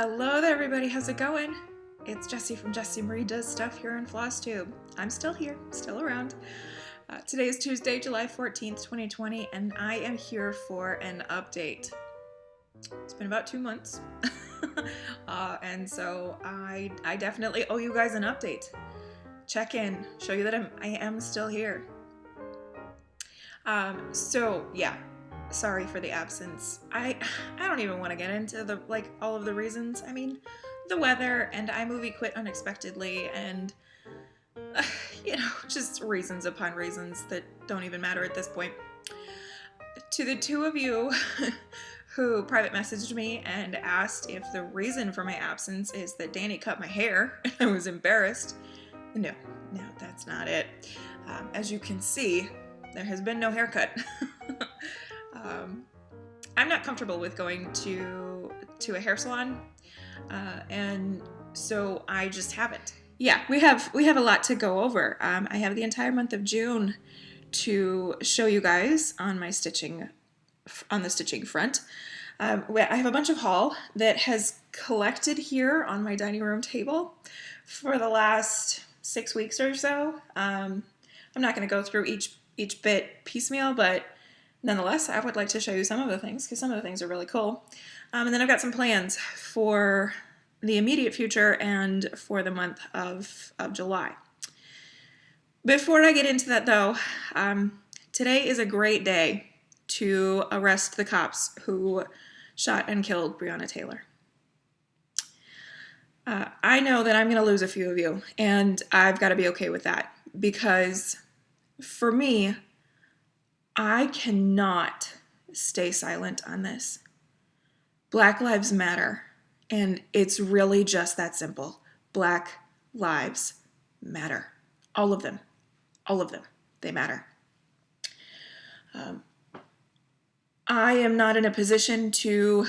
Hello there everybody, how's it going? It's Jessie from Jessie Marie Does Stuff here on FlossTube. I'm still here, still around. Today is Tuesday, July 14th, 2020, and I am here for an update. It's been about 2 months, and so I definitely owe you guys an update. Check in, show you that I am still here. So yeah, sorry for the absence. I don't even want to get into all of the reasons. I mean, the weather and iMovie quit unexpectedly, and just reasons upon reasons that don't even matter at this point. To the two of you who private messaged me and asked if the reason for my absence is that Danny cut my hair and I was embarrassed. No, that's not it. As you can see, there has been no haircut. I'm not comfortable with going to a hair salon, and so I just haven't. Yeah, we have a lot to go over. I have the entire month of June to show you guys on my stitching, on the stitching front. I have a bunch of haul that has collected here on my dining room table for the last 6 weeks or so. I'm not going to go through each bit piecemeal, but nonetheless, I would like to show you some of the things because some of the things are really cool. And then I've got some plans for the immediate future and for the month of July. Before I get into that though, today is a great day to arrest the cops who shot and killed Breonna Taylor. I know that I'm going to lose a few of you, and I've got to be okay with that because for me, I cannot stay silent on this. Black Lives Matter, and it's really just that simple. Black Lives Matter. All of them. All of them. They matter. I am not in a position to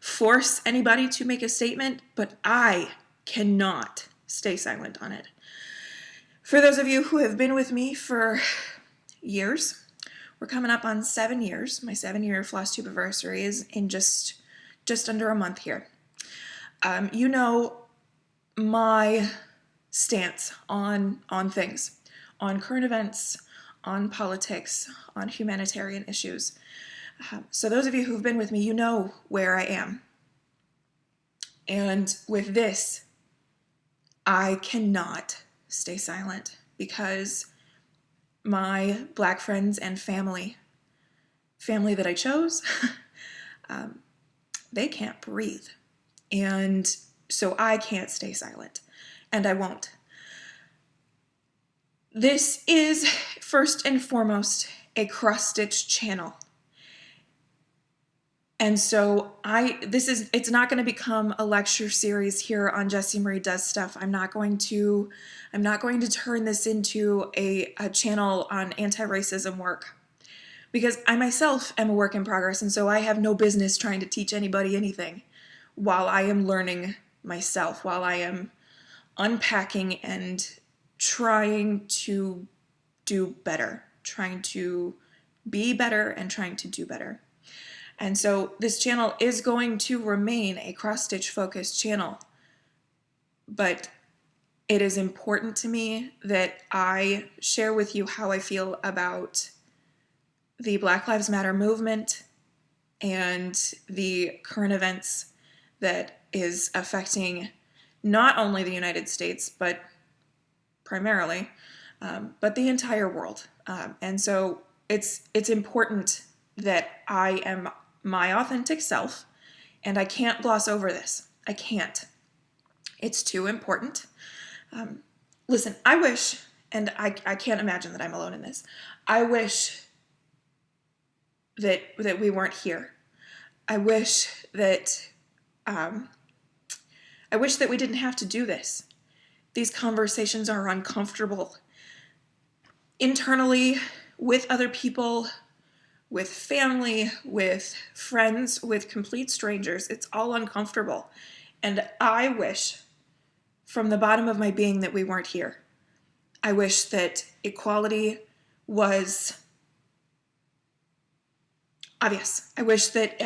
force anybody to make a statement, but I cannot stay silent on it. For those of you who have been with me for years, we're coming up on 7 years. My 7-year FlossTube anniversary is in just under a month here. You know my stance on things, on current events, on politics, on humanitarian issues. So those of you who've been with me, you know where I am. And with this, I cannot stay silent because my Black friends and family that I chose, they can't breathe. And so I can't stay silent, and I won't. This is first and foremost a cross-stitch channel. And so it's not going to become a lecture series here on Jessie Marie Does Stuff. I'm not going to turn this into a channel on anti-racism work because I myself am a work in progress, and so I have no business trying to teach anybody anything while I am learning myself, while I am unpacking and trying to do better, trying to be better and trying to do better. And so this channel is going to remain a cross-stitch focused channel, but it is important to me that I share with you how I feel about the Black Lives Matter movement and the current events that is affecting not only the United States, but primarily, but the entire world. And so it's important that I am my authentic self, and I can't gloss over this. I can't. It's too important. Listen, I wish, and I can't imagine that I'm alone in this, I wish that we weren't here. I wish that we didn't have to do this. These conversations are uncomfortable. Internally, with other people, with family, with friends, with complete strangers, it's all uncomfortable. And I wish from the bottom of my being that we weren't here. I wish that equality was obvious. I wish that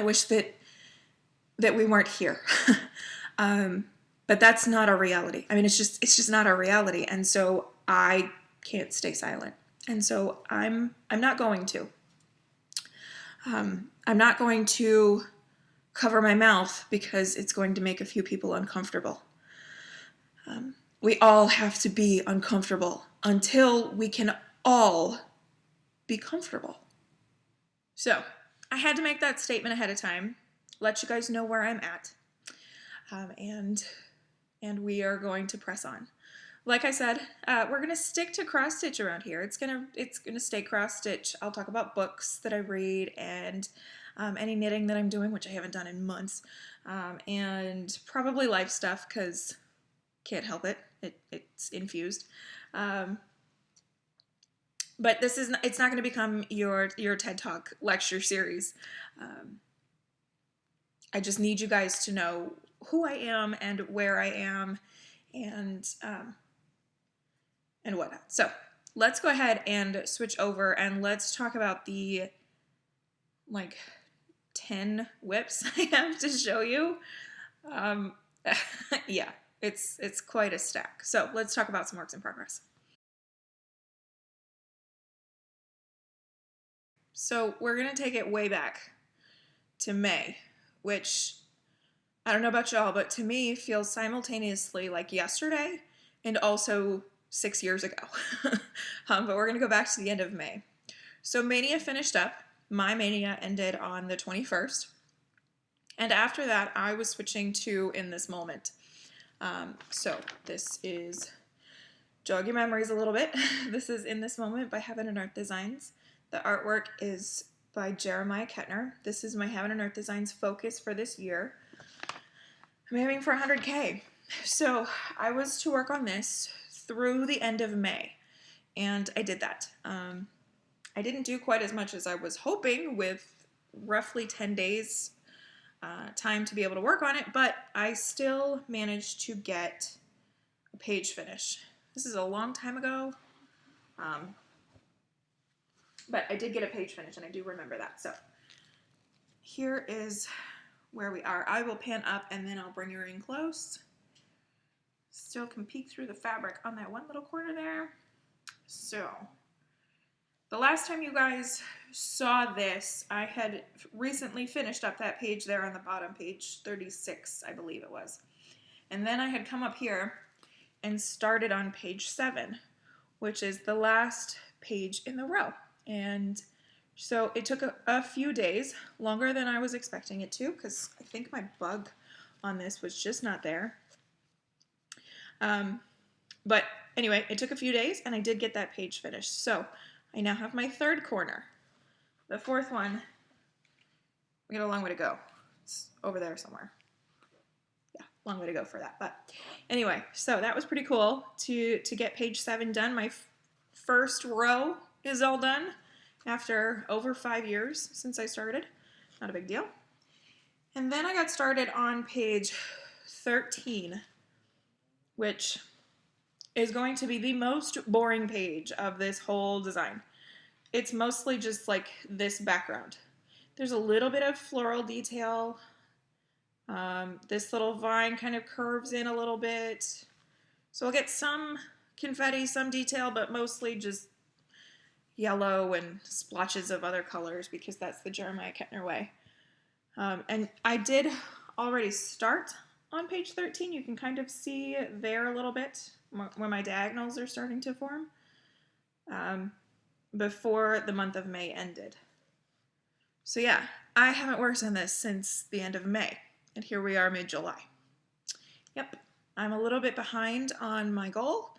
we weren't here. But that's not our reality. I mean, it's just not our reality. And so I can't stay silent. And so I'm not going to. I'm not going to cover my mouth because it's going to make a few people uncomfortable. We all have to be uncomfortable until we can all be comfortable. So I had to make that statement ahead of time, let you guys know where I'm at, and we are going to press on. Like I said, we're going to stick to cross stitch around here. It's gonna stay cross stitch. I'll talk about books that I read and any knitting that I'm doing, which I haven't done in months, and probably life stuff because can't help it. It's infused. But it's not going to become your TED Talk lecture series. I just need you guys to know who I am and where I am and whatnot. So let's go ahead and switch over and let's talk about the 10 whips I have to show you. Yeah, it's quite a stack. So let's talk about some works in progress. So we're going to take it way back to May, which I don't know about y'all, but to me feels simultaneously like yesterday and also 6 years ago. But we're going to go back to the end of May. So Mania finished up. My Mania ended on the 21st. And after that, I was switching to In This Moment. So this is, jog your memories a little bit. This is In This Moment by Heaven and Earth Designs. The artwork is by Jeremiah Ketner. This is my Heaven and Earth Designs focus for this year. I'm aiming for 100K. So I was to work on this through the end of May, and I did that. I didn't do quite as much as I was hoping with roughly 10 days time to be able to work on it, but I still managed to get a page finish. This is a long time ago. But I did get a page finish, and I do remember that. So here is where we are. I will pan up, and then I'll bring her in close. Still can peek through the fabric on that one little corner there. So the last time you guys saw this, I had recently finished up that page there on the bottom, page 36, I believe it was. And then I had come up here and started on page 7, which is the last page in the row. And so it took a few days, longer than I was expecting it to, because I think my bug on this was just not there. But anyway, it took a few days, and I did get that page finished. So I now have my third corner. The fourth one, we got a long way to go. It's over there somewhere. Yeah, long way to go for that. But anyway, so that was pretty cool to get page 7 done. My first row is all done after over 5 years since I started. Not a big deal. And then I got started on page 13, which is going to be the most boring page of this whole design. It's mostly just like this background. There's a little bit of floral detail. This little vine kind of curves in a little bit. So I'll get some confetti, some detail, but mostly just yellow and splotches of other colors because that's the Jeremiah Ketner way. And I did already start on page 13. You can kind of see there a little bit where my diagonals are starting to form before the month of May ended. So yeah, I haven't worked on this since the end of May, and here we are mid-July. Yep, I'm a little bit behind on my goal,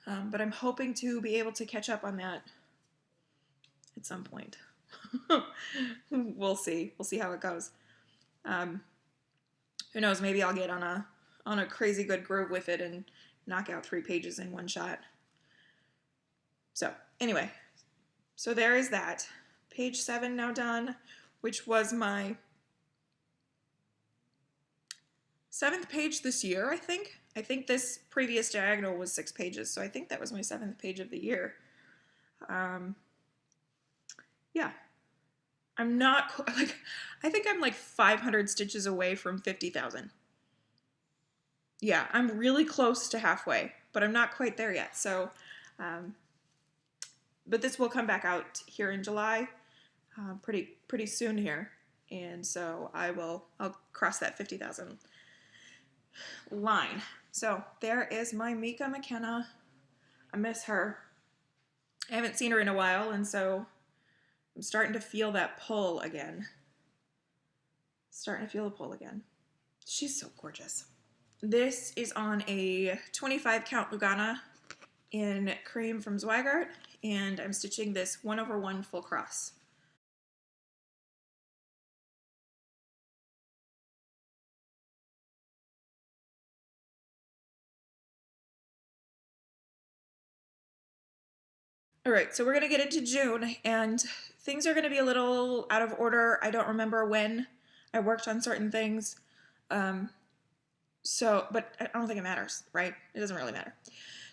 but I'm hoping to be able to catch up on that at some point. We'll see. We'll see how it goes. Who knows? Maybe I'll get on a crazy good groove with it and knock out 3 pages in one shot. So anyway, so there is that. Page 7 now done, which was my 7th page this year, I think. I think this previous diagonal was 6 pages, so I think that was my 7th page of the year. Yeah. I'm not, like, I think I'm like 500 stitches away from 50,000. yeah, I'm really close to halfway, but I'm not quite there yet. So, but this will come back out here in July, pretty soon here, and so I'll cross that 50,000 line. So there is my Mika McKenna. I miss her. I haven't seen her in a while, and so I'm starting to feel that pull again. Starting to feel the pull again. She's so gorgeous. This is on a 25 count Lugana in cream from Zweigart, and I'm stitching this 1/1 full cross. All right, so we're gonna get into June, and things are gonna be a little out of order. I don't remember when I worked on certain things. But I don't think it matters, right? It doesn't really matter.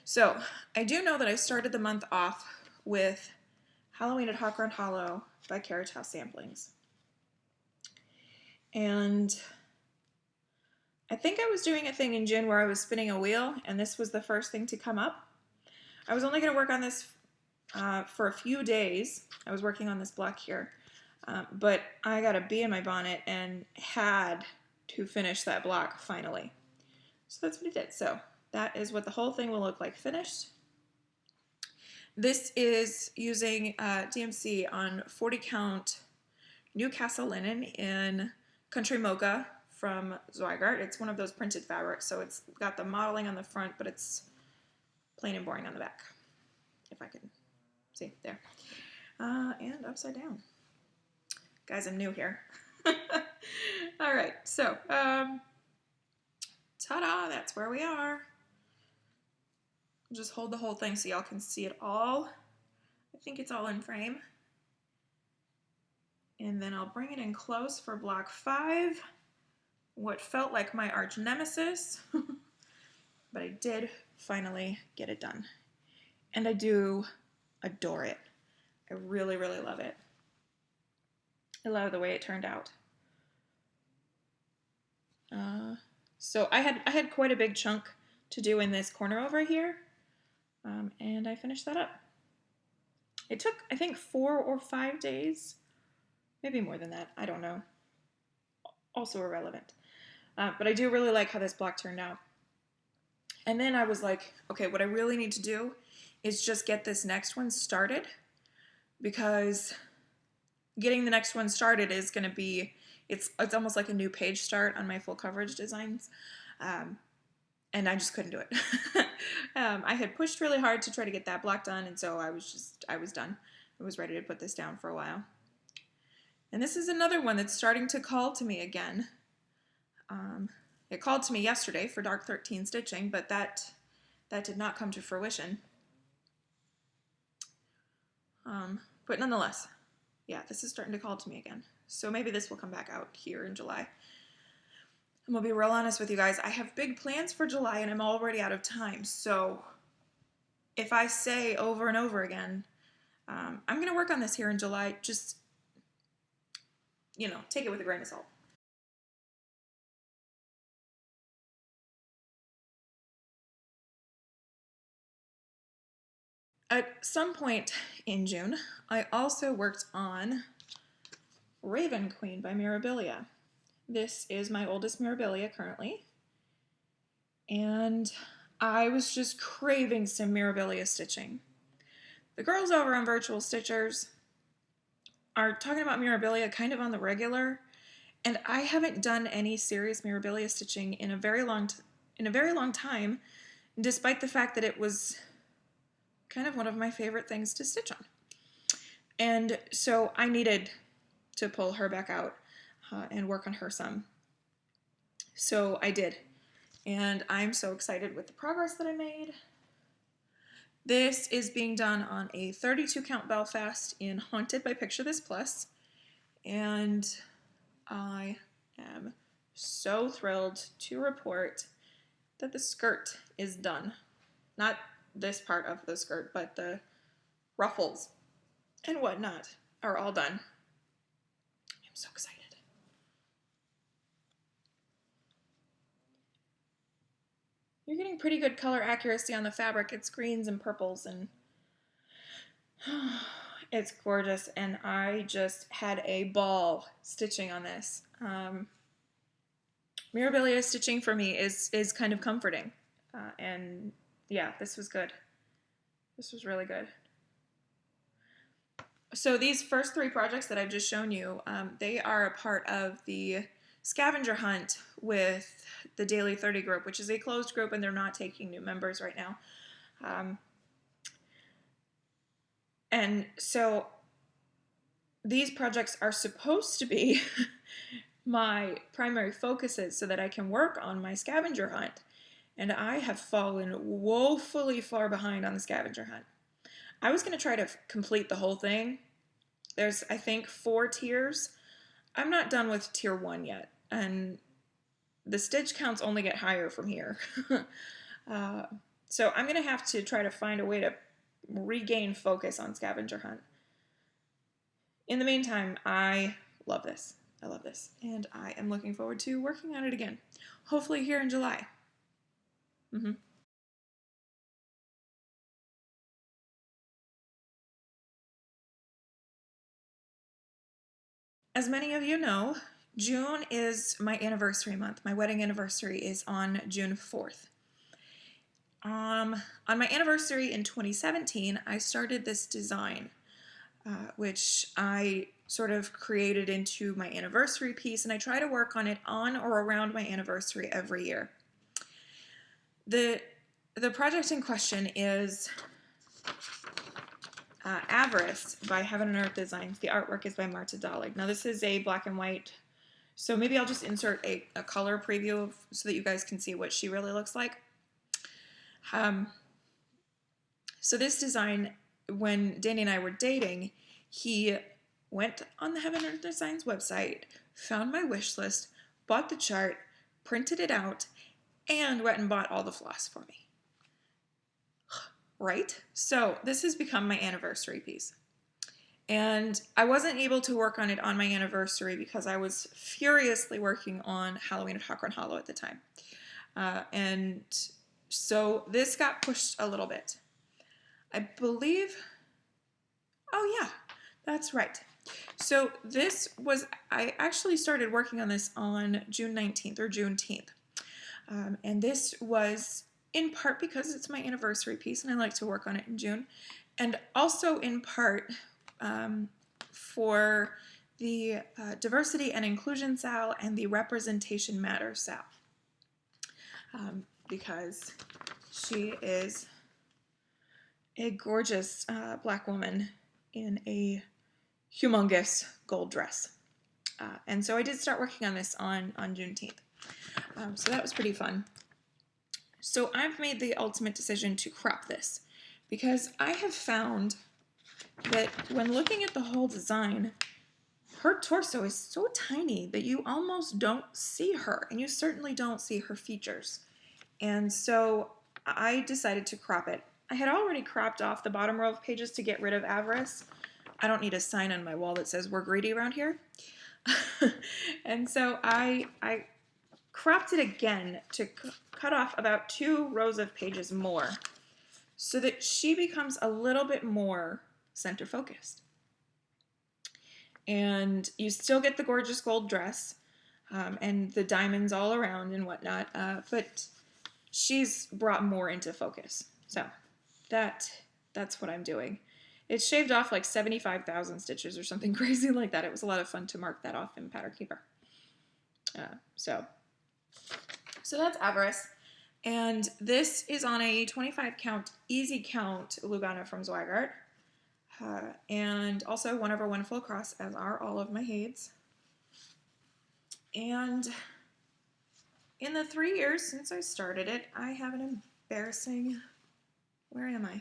So I do know that I started the month off with Halloween at Hawk Run Hollow by Carriage House Samplings. And I think I was doing a thing in June where I was spinning a wheel, and this was the first thing to come up. I was only going to work on this for a few days. I was working on this block here, but I got a bee in my bonnet and had to finish that block finally. So that's what I did. So that is what the whole thing will look like finished. This is using DMC on 40 count Newcastle linen in Country Mocha from Zweigart. It's one of those printed fabrics, so it's got the modeling on the front, but it's plain and boring on the back, if I can see there. And upside down. Guys, I'm new here. All right, so ta-da, that's where we are. Just hold the whole thing so y'all can see it all. I think it's all in frame. And then I'll bring it in close for block 5. What felt like my arch nemesis, but I did finally get it done. And I do adore it. I really, really love it. I love the way it turned out. So I had quite a big chunk to do in this corner over here, and I finished that up. It took, I think, 4 or 5 days, maybe more than that, I don't know. Also irrelevant. But I do really like how this block turned out. And then I was like, okay, what I really need to do is just get this next one started, because getting the next one started is going to be, it's almost like a new page start on my full coverage designs, and I just couldn't do it. I had pushed really hard to try to get that block done, and so I was done. I was ready to put this down for a while. And this is another one that's starting to call to me again. It called to me yesterday for Dark 13 stitching, but that did not come to fruition. But nonetheless, yeah, this is starting to call to me again. So maybe this will come back out here in July. I'm gonna be real honest with you guys. I have big plans for July and I'm already out of time. So if I say over and over again, I'm gonna work on this here in July, just, you know, take it with a grain of salt. At some point in June, I also worked on Raven Queen by Mirabilia. This is my oldest Mirabilia currently, and I was just craving some Mirabilia stitching. The girls over on Virtual Stitchers are talking about Mirabilia kind of on the regular, and I haven't done any serious Mirabilia stitching in a very long time, despite the fact that it was kind of one of my favorite things to stitch on. And so I needed to pull her back out and work on her some. So I did. And I'm so excited with the progress that I made. This is being done on a 32 count Belfast in Haunted by Picture This Plus. And I am so thrilled to report that the skirt is done. Not this part of the skirt, but the ruffles and whatnot are all done. I'm so excited. you're getting pretty good color accuracy on the fabric. It's greens and purples, and it's gorgeous, and I just had a ball stitching on this. Mirabilia stitching for me is kind of comforting, and yeah, this was good. This was really good. So these first 3 projects that I've just shown you, they are a part of the scavenger hunt with the Daily 30 group, which is a closed group, and they're not taking new members right now. And so these projects are supposed to be my primary focuses so that I can work on my scavenger hunt. And I have fallen woefully far behind on the scavenger hunt. I was going to try to complete the whole thing. There's, I think, 4 tiers. I'm not done with tier 1 yet, and the stitch counts only get higher from here. So I'm going to have to try to find a way to regain focus on scavenger hunt. In the meantime, I love this. I love this, and I am looking forward to working on it again, hopefully here in July. As many of you know, June is my anniversary month. My wedding anniversary is on June 4th. On my anniversary in 2017, I started this design, which I sort of created into my anniversary piece, and I try to work on it on or around my anniversary every year. The project in question is Avarice by Heaven and Earth Designs. The artwork is by Marta Dahlig. Now this is a black and white, so maybe I'll just insert a color preview so that you guys can see what she really looks like. So this design, when Danny and I were dating, he went on the Heaven and Earth Designs website, found my wish list, bought the chart, printed it out, and went and bought all the floss for me. Right? So this has become my anniversary piece. And I wasn't able to work on it on my anniversary because I was furiously working on Halloween at Hawkhorn Hollow at the time. And so this got pushed a little bit. I believe, oh yeah, that's right. So this was, I actually started working on this on June 19th or Juneteenth. And this was in part because it's my anniversary piece and I like to work on it in June, and also in part for the Diversity and Inclusion SAL and the Representation Matters SAL, because she is a gorgeous black woman in a humongous gold dress. And so I did start working on this on Juneteenth. So that was pretty fun. So I've made the ultimate decision to crop this because I have found that when looking at the whole design, her torso is so tiny that you almost don't see her, and you certainly don't see her features. And so I decided to crop it. I had already cropped off the bottom row of pages to get rid of Avarice. I don't need a sign on my wall that says we're greedy around here. And so I cropped it again to cut off about 2 rows of pages more so that she becomes a little bit more center focused. And you still get the gorgeous gold dress and the diamonds all around and whatnot, but she's brought more into focus. So that's what I'm doing. It shaved off like 75,000 stitches or something crazy like that. It was a lot of fun to mark that off in Pattern Keeper. So that's Avarice, and this is on a 25 count easy count Lugana from Zweigart, and also 1/1 full cross, as are all of my HAEDs. And in the 3 years since I started it, I have an embarrassing, where am I?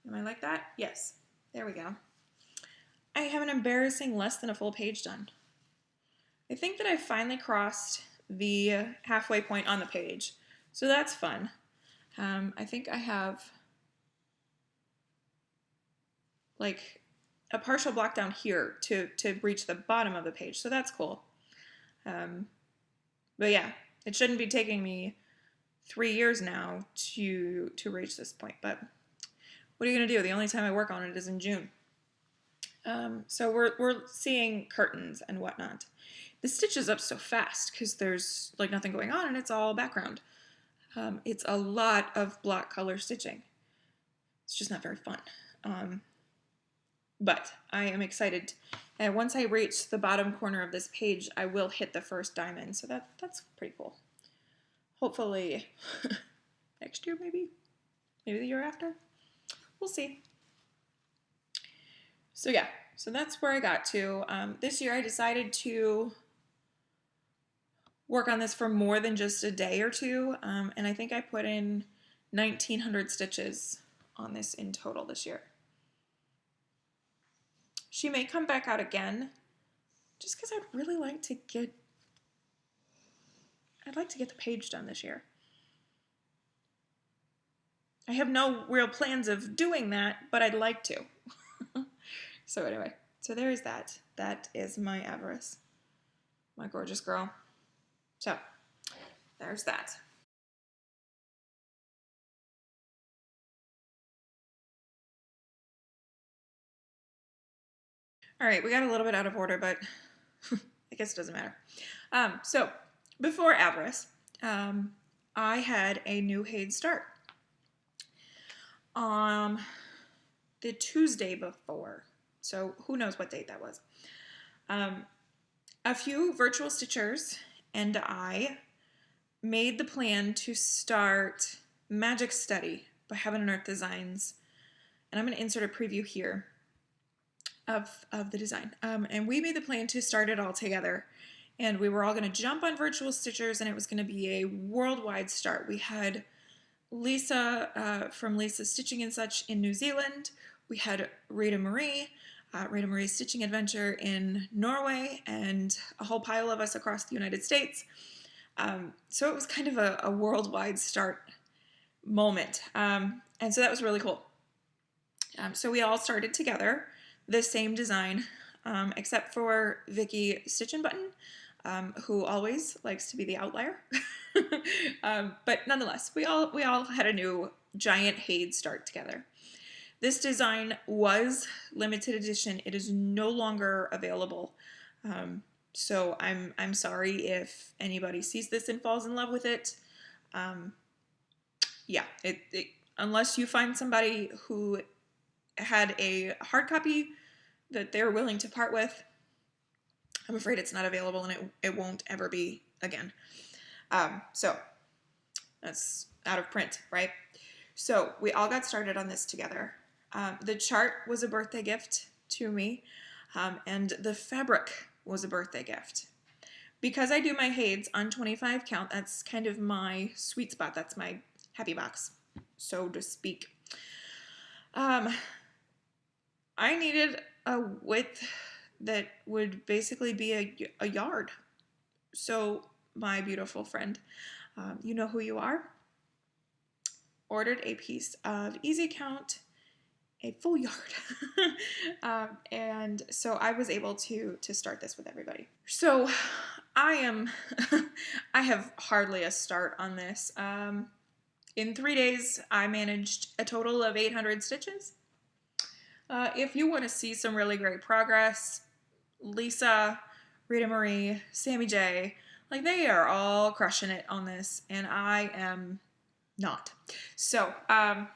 Am I like that? Yes, there we go. I have an embarrassing less than a full page done. I think that I finally crossed the halfway point on the page, so that's fun. I think I have like a partial block down here to reach the bottom of the page, so that's cool. But yeah, it shouldn't be taking me 3 years now to reach this point, but what are you going to do? The only time I work on it is in June. So we're seeing curtains and whatnot. The stitches up so fast because there's like nothing going on and it's all background. It's a lot of block color stitching. It's just not very fun. But I am excited. And once I reach the bottom corner of this page, I will hit the first diamond. So that's pretty cool. Hopefully next year, maybe the year after. We'll see. So yeah, so that's where I got to. This year I decided to work on this for more than just a day or two. And I think I put in 1,900 stitches on this in total this year. She may come back out again just because I'd really like to get the page done this year. I have no real plans of doing that, but I'd like to. So anyway, so there is that. That is my Avarice, my gorgeous girl. So there's that. All right, we got a little bit out of order, but I guess it doesn't matter. So before Avarice, I had a new HAED start. The Tuesday before, so who knows what date that was. A few virtual stitchers and I made the plan to start Magic Study by Heaven and Earth Designs, and I'm going to insert a preview here of the design. And we made the plan to start it all together, and we were all going to jump on virtual stitchers, and it was going to be a worldwide start. We had Lisa from Lisa's Stitching and Such in New Zealand. We had Rita Marie's Stitching Adventure in Norway, and a whole pile of us across the United States. So it was kind of a worldwide start moment. And so that was really cool. So we all started together, the same design, except for Vicky Stitch and Button, who always likes to be the outlier. But nonetheless, we all had a new giant HAED start together. This design was limited edition. It is no longer available. So I'm sorry if anybody sees this and falls in love with it. Yeah, unless you find somebody who had a hard copy that they're willing to part with, I'm afraid it's not available, and it won't ever be again. So that's out of print, right? So we all got started on this together. The chart was a birthday gift to me, and the fabric was a birthday gift. Because I do my HAEDs on 25 count, that's kind of my sweet spot. That's my happy box, so to speak. I needed a width that would basically be a yard. So my beautiful friend, you know who you are, ordered a piece of Easy Count, a full yard. And so I was able to start this with everybody. So I have hardly a start on this. In 3 days, I managed a total of 800 stitches. If you want to see some really great progress, Lisa, Rita Marie, Sammy J, like they are all crushing it on this, and I am not. So I'm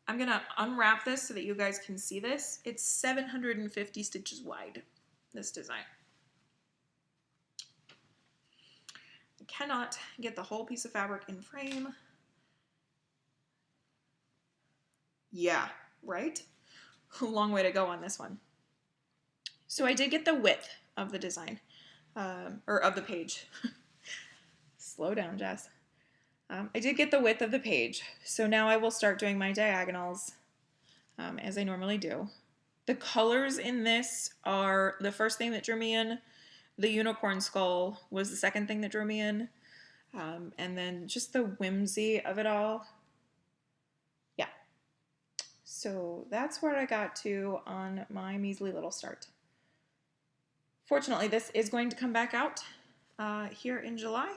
going to unwrap this so that you guys can see this. It's 750 stitches wide, this design. I cannot get the whole piece of fabric in frame. Yeah, right? A long way to go on this one. So I did get the width of the design, or of the page. Slow down, Jess. I did get the width of the page, so now I will start doing my diagonals as I normally do. The colors in this are the first thing that drew me in. The unicorn skull was the second thing that drew me in. And then just the whimsy of it all. Yeah. So that's where I got to on my measly little start. Fortunately, this is going to come back out here in July.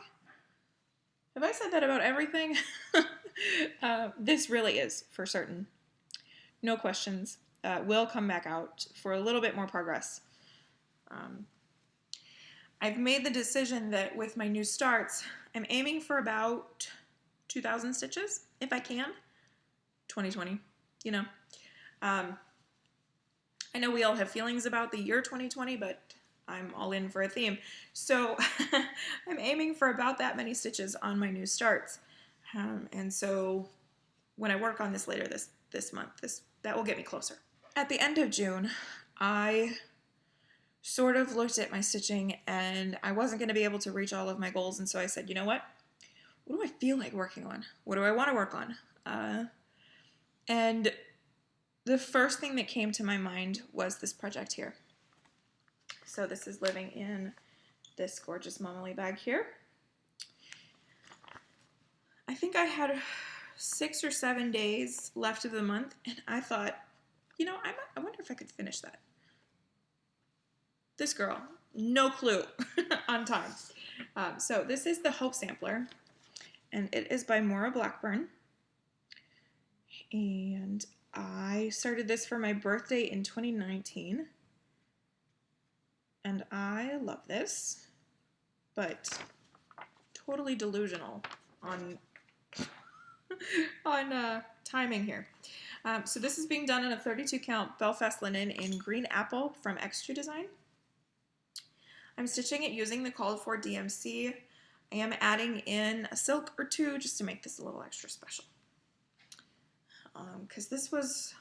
Have I said that about everything? This really is for certain. No questions. Will come back out for a little bit more progress. I've made the decision that with my new starts, I'm aiming for about 2,000 stitches, if I can. 2020, you know. I know we all have feelings about the year 2020, but I'm all in for a theme. So I'm aiming for about that many stitches on my new starts. And so when I work on this later this month, that will get me closer. At the end of June, I sort of looked at my stitching and I wasn't going to be able to reach all of my goals. And so I said, you know what? What do I feel like working on? What do I want to work on? And the first thing that came to my mind was this project here. So this is living in this gorgeous Momoli bag here. I think I had 6 or 7 days left of the month, and I thought, you know, I wonder if I could finish that. This girl, no clue on time. So this is the Hope Sampler, and it is by Moira Blackburn. And I started this for my birthday in 2019. And I love this, but totally delusional on timing here. So this is being done in a 32 count Belfast linen in green apple from Extra Design. I'm stitching it using the called for DMC. I am adding in a silk or two just to make this a little extra special. Because this was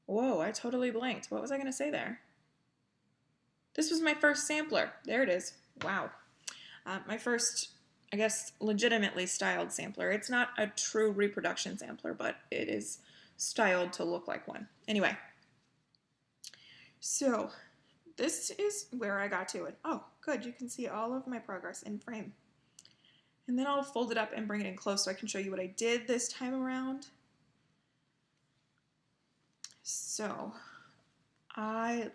whoa, I totally blanked. What was I going to say there? This was my first sampler. There it is. Wow. My first, I guess, legitimately styled sampler. It's not a true reproduction sampler, but it is styled to look like one. Anyway, so this is where I got to it. Oh, good. You can see all of my progress in frame. And then I'll fold it up and bring it in close so I can show you what I did this time around. So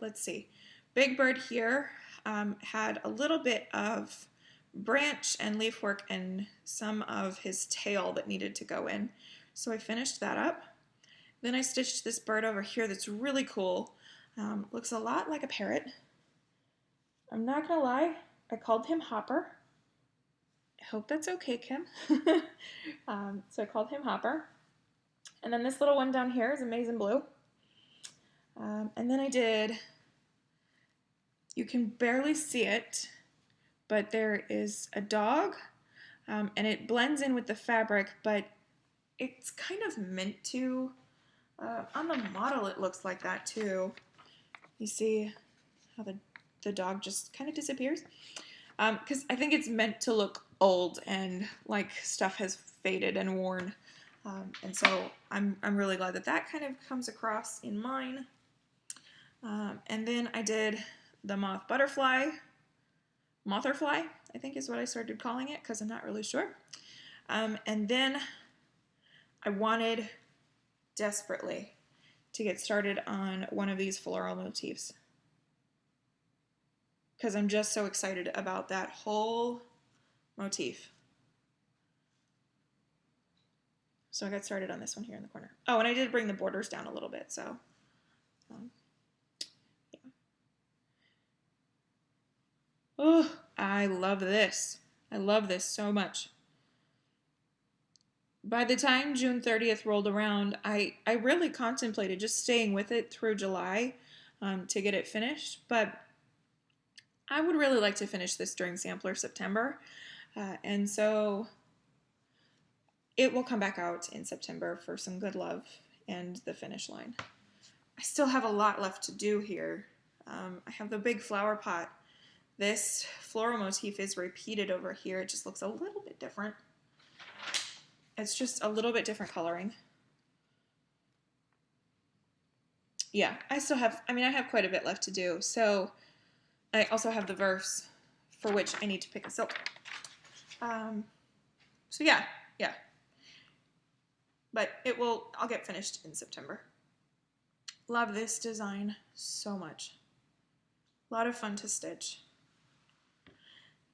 let's see. Big Bird here had a little bit of branch and leaf work and some of his tail that needed to go in. So I finished that up. Then I stitched this bird over here that's really cool. Looks a lot like a parrot. I'm not gonna lie, I called him Hopper. I hope that's okay, Kim. So I called him Hopper. And then this little one down here is Amazing Blue. And then I did, you can barely see it, but there is a dog, and it blends in with the fabric, but it's kind of meant to. On the model it looks like that too. You see how the dog just kind of disappears? Because I think it's meant to look old and like stuff has faded and worn. And so I'm really glad that that kind of comes across in mine. And then I did the Motherfly, I think is what I started calling it because I'm not really sure. And then I wanted desperately to get started on one of these floral motifs because I'm just so excited about that whole motif. So I got started on this one here in the corner. Oh, and I did bring the borders down a little bit, so yeah. Oh, I love this. I love this so much. By the time June 30th rolled around, I really contemplated just staying with it through July to get it finished, but I would really like to finish this during Sampler September, and so it will come back out in September for some good love and the finish line. I still have a lot left to do here. I have the big flower pot. This floral motif is repeated over here. It just looks a little bit different. It's just a little bit different coloring. Yeah, I have quite a bit left to do. So I also have the verse for which I need to pick a silk. So yeah. But I'll get finished in September. Love this design so much. A lot of fun to stitch.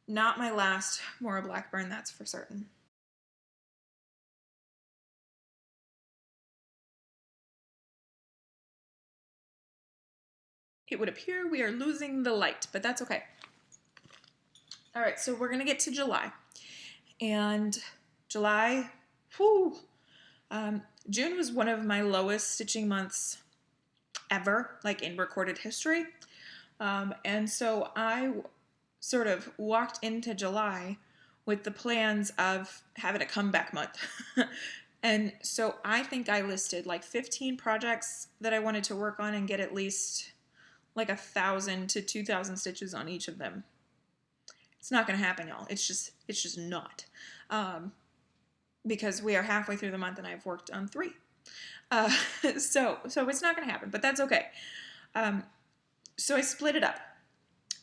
Not my last Moira Blackburn, that's for certain. It would appear we are losing the light, but that's okay. All right, so we're gonna get to July. And July, whew, June was one of my lowest stitching months ever, like in recorded history. And so I sort of walked into July with the plans of having a comeback month. And so I think I listed like 15 projects that I wanted to work on and get at least like 1,000 to 2,000 stitches on each of them. It's not going to happen, y'all. It's just not. Because we are halfway through the month and I've worked on 3. So it's not going to happen, but that's okay. So I split it up.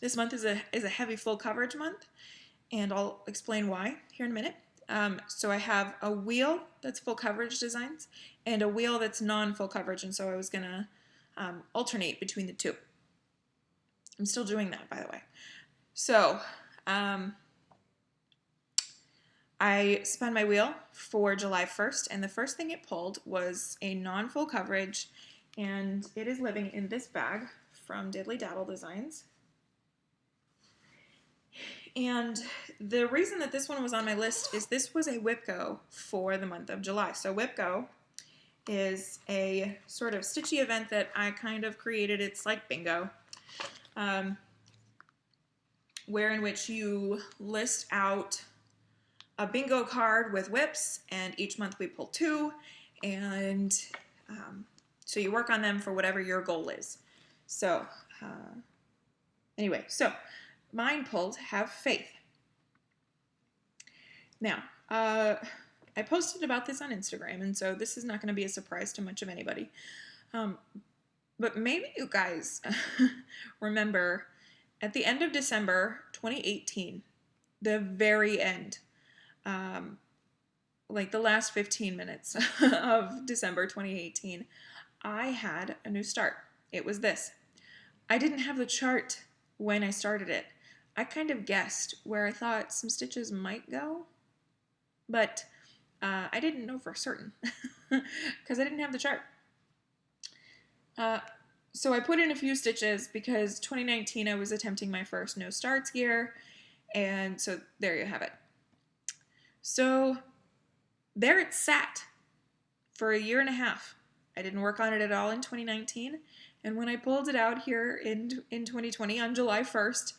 This month is a heavy full coverage month, and I'll explain why here in a minute. So I have a wheel that's full coverage designs and a wheel that's non-full coverage, and so I was going to alternate between the two. I'm still doing that, by the way. So I spun my wheel for July 1st, and the first thing it pulled was a non-full coverage, and it is living in this bag from Dahlig Designs. And the reason that this one was on my list is this was a whip go for the month of July. So whip go is a sort of stitchy event that I kind of created. It's like bingo, where in which you list out a bingo card with whips, and each month we pull 2, and so you work on them for whatever your goal is. So anyway, so mine pulled Have Faith. Now, I posted about this on Instagram, and so this is not going to be a surprise to much of anybody. But maybe you guys remember at the end of December 2018, the very end, like the last 15 minutes of December 2018, I had a new start. It was this. I didn't have the chart when I started it. I kind of guessed where I thought some stitches might go, but I didn't know for certain because I didn't have the chart. So I put in a few stitches because 2019 I was attempting my first no starts year, and so there you have it. So there it sat for a year and a half. I didn't work on it at all in 2019, and when I pulled it out here in 2020 on July 1st,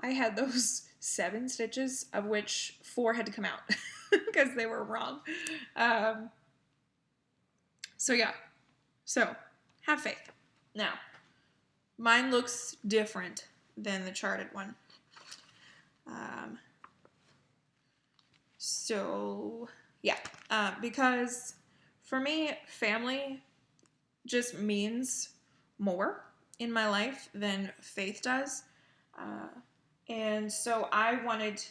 I had those 7 stitches, of which 4 had to come out because they were wrong. So yeah, so have faith. Now, mine looks different than the charted one. So yeah, because for me, family just means more in my life than faith does. And so I wanted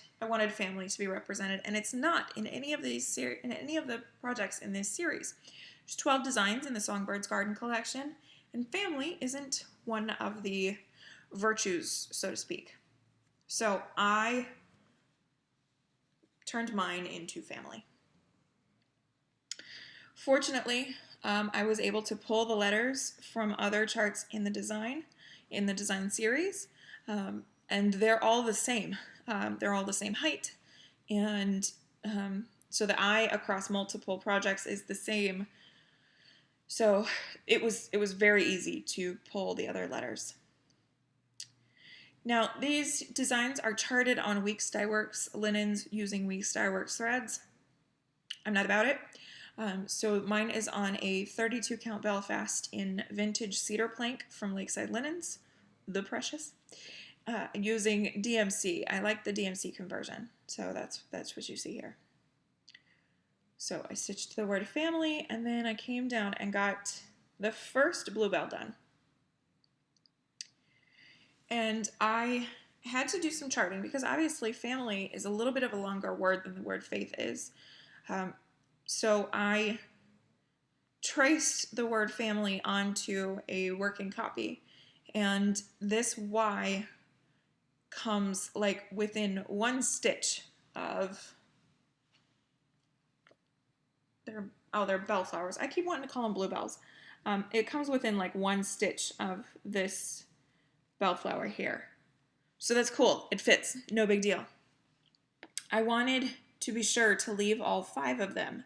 family to be represented, and it's not in any of these in any of the projects in this series. There's 12 designs in the Songbirds Garden collection, and family isn't one of the virtues, so to speak. So I turned mine into family. Fortunately, I was able to pull the letters from other charts in the design series, and they're all the same. They're all the same height, and so the I across multiple projects is the same. So it was very easy to pull the other letters. Now, these designs are charted on Weeks Dye Works linens using Weeks Dye Works threads. I'm not about it. So mine is on a 32 count Belfast in vintage cedar plank from Lakeside Linens, the precious, using DMC. I like the DMC conversion, so that's what you see here. So I stitched the word family, and then I came down and got the first bluebell done. And I had to do some charting because obviously family is a little bit of a longer word than the word faith is. So I traced the word family onto a working copy, and this Y comes like within one stitch of they're bellflowers. I keep wanting to call them bluebells. It comes within like one stitch of this bellflower here. So that's cool. It fits. No big deal. I wanted to be sure to leave all 5 of them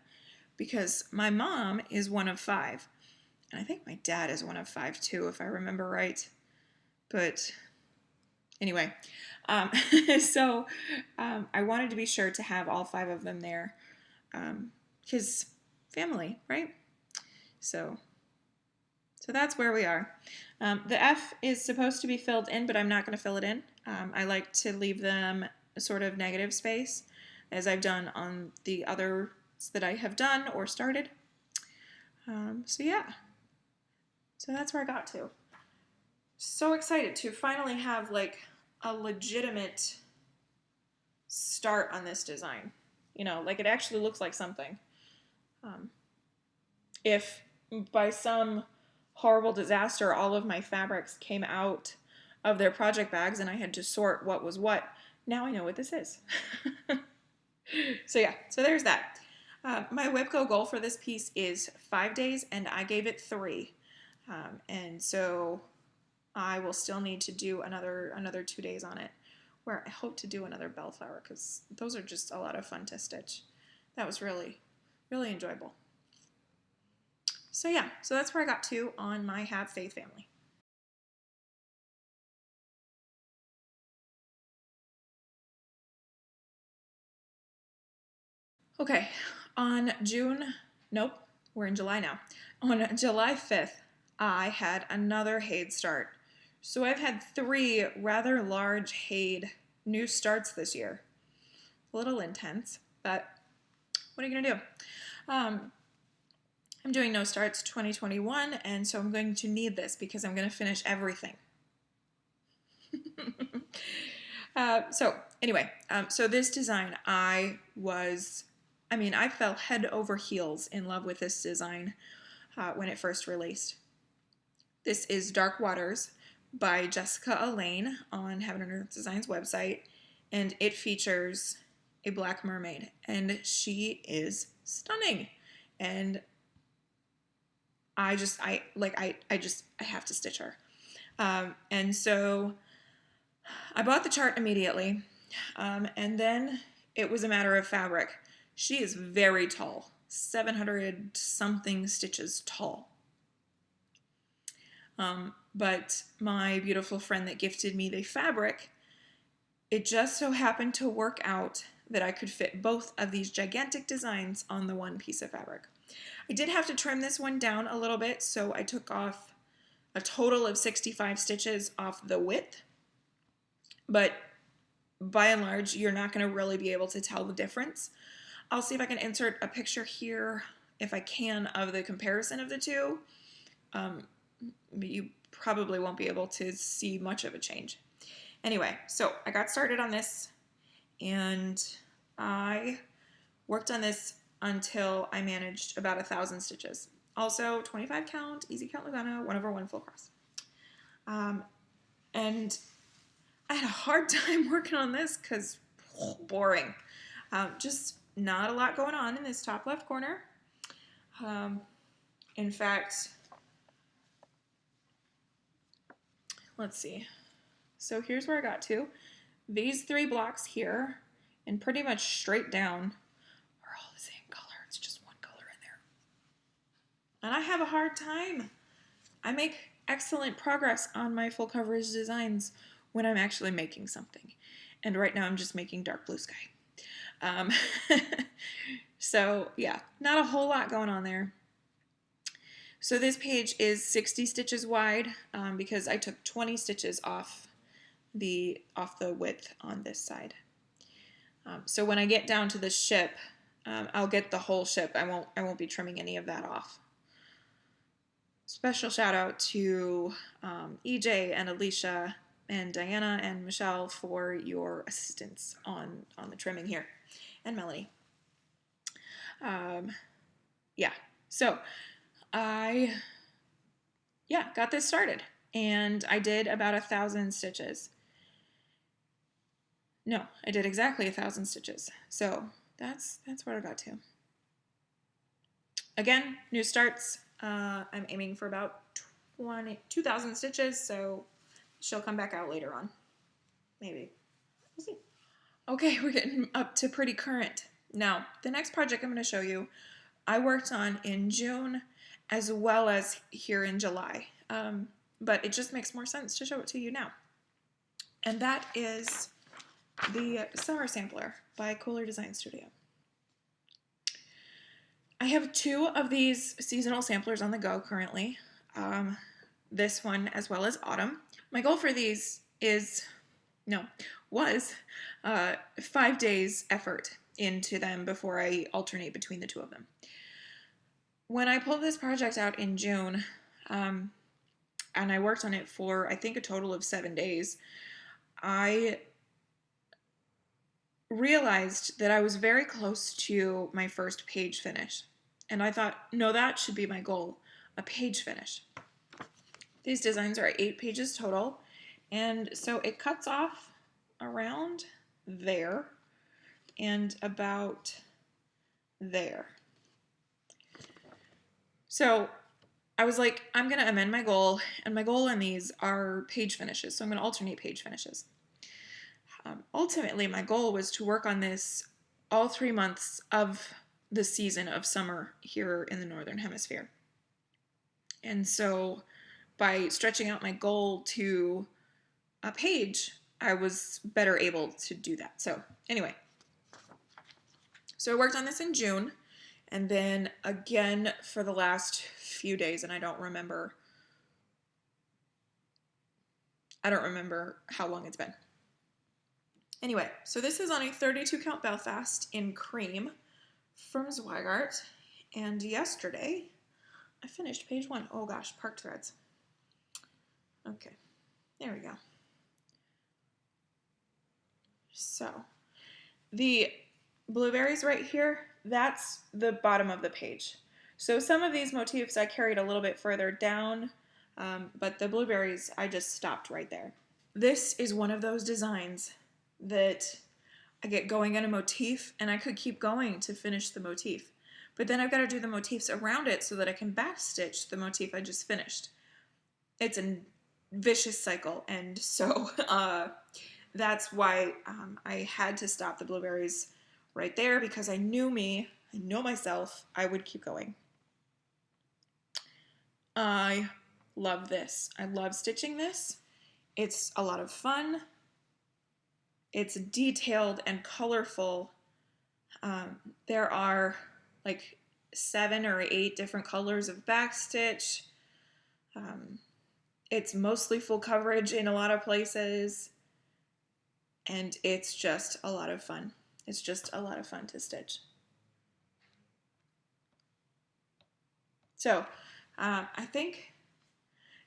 because my mom is one of 5. And I think my dad is one of 5 too, if I remember right. But anyway, so I wanted to be sure to have all 5 of them there because family, right? So that's where we are. The F is supposed to be filled in, but I'm not going to fill it in. I like to leave them a sort of negative space, as I've done on the others that I have done or started. So yeah, so that's where I got to. So excited to finally have like a legitimate start on this design. You know, like it actually looks like something. If by some horrible disaster all of my fabrics came out of their project bags and I had to sort what was what, now I know what this is. So yeah, so there's that. My WIPCO goal for this piece is 5 days, and I gave it 3. And so I will still need to do another 2 days on it, where I hope to do another bellflower, because those are just a lot of fun to stitch. That was really, really enjoyable. So yeah, so that's where I got to on my Have Faith family. Okay, on we're in July now. On July 5th, I had another HAED start. So I've had 3 rather large HAED new starts this year. A little intense, but what are you gonna do? I'm doing no starts 2021, and so I'm going to need this because I'm gonna finish everything. So anyway, so this design, I fell head over heels in love with this design when it first released. This is Dark Waters by Jessica Allain on Heaven and Earth Designs website, and it features a black mermaid, and she is stunning. And I have to stitch her. And so I bought the chart immediately, and then it was a matter of fabric. She is very tall, 700 something stitches tall. But my beautiful friend that gifted me the fabric, it just so happened to work out that I could fit both of these gigantic designs on the one piece of fabric. I did have to trim this one down a little bit, so I took off a total of 65 stitches off the width, but by and large, you're not going to really be able to tell the difference. I'll see if I can insert a picture here, if I can, of the comparison of the two. You probably won't be able to see much of a change. Anyway, so I got started on this, and I worked on this until I managed about 1,000 stitches. Also, 25 count, easy count Lugana, 1/1 full cross. And I had a hard time working on this because boring. Just not a lot going on in this top left corner. In fact, let's see. So here's where I got to. These 3 blocks here and pretty much straight down are all the same color. It's just one color in there. And I have a hard time. I make excellent progress on my full coverage designs when I'm actually making something. And right now I'm just making dark blue sky. So yeah, not a whole lot going on there. So this page is 60 stitches wide because I took 20 stitches off the width on this side. So when I get down to the ship, I'll get the whole ship. I won't be trimming any of that off. Special shout out to EJ and Alicia and Diana and Michelle for your assistance on the trimming here, and Melanie. Yeah, so I, got this started, and I did about 1,000 stitches. No, I did exactly 1,000 stitches. So that's what I got to. Again, new starts. I'm aiming for about 2,000 stitches, so she'll come back out later on. Maybe. We'll see. Okay, we're getting up to pretty current. Now, the next project I'm going to show you, I worked on in June as well as here in July. But it just makes more sense to show it to you now. And that is the Summer Sampler by Kooler Design Studio. I have 2 of these seasonal samplers on the go currently. This one as well as Autumn. My goal for these was 5 days effort into them before I alternate between the 2 of them. When I pulled this project out in June, and I worked on it for I think a total of 7 days, I realized that I was very close to my first page finish. And I thought, no, that should be my goal, a page finish. These designs are 8 pages total, and so it cuts off around there and about there. So I was like, I'm going to amend my goal, and my goal on these are page finishes, so I'm going to alternate page finishes. Ultimately, my goal was to work on this all 3 months of the season of summer here in the Northern Hemisphere. And so by stretching out my goal to a page, I was better able to do that. So anyway, so I worked on this in June, and then again for the last few days, and I don't remember how long it's been. Anyway, so this is on a 32 count Belfast in cream from Zweigart, and yesterday I finished page 1. Oh gosh, parked threads. Okay, there we go. So the blueberries right here, that's the bottom of the page. So some of these motifs I carried a little bit further down, but the blueberries I just stopped right there. This is one of those designs that I get going on a motif, and I could keep going to finish the motif. But then I've got to do the motifs around it so that I can backstitch the motif I just finished. It's a vicious cycle, and so that's why I had to stop the blueberries right there, because I know myself, I would keep going. I love this. I love stitching this. It's a lot of fun. It's detailed and colorful. There are like 7 or 8 different colors of backstitch. It's mostly full coverage in a lot of places, and it's just a lot of fun. It's just a lot of fun to stitch. So I think,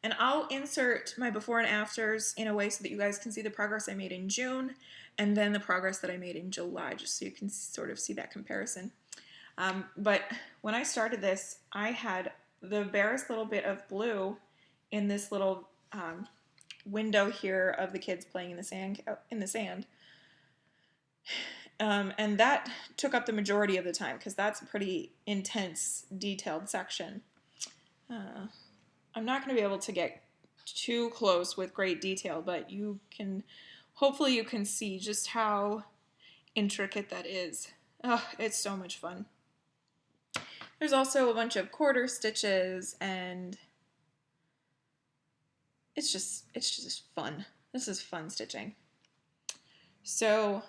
and I'll insert my before and afters in a way so that you guys can see the progress I made in June and then the progress that I made in July, just so you can sort of see that comparison. But when I started this, I had the barest little bit of blue in this little window here of the kids playing in the sand. And that took up the majority of the time, because that's a pretty intense, detailed section. I'm not going to be able to get too close with great detail, but hopefully you can see just how intricate that is. Oh, it's so much fun. There's also a bunch of quarter stitches, and it's just fun. This is fun stitching. So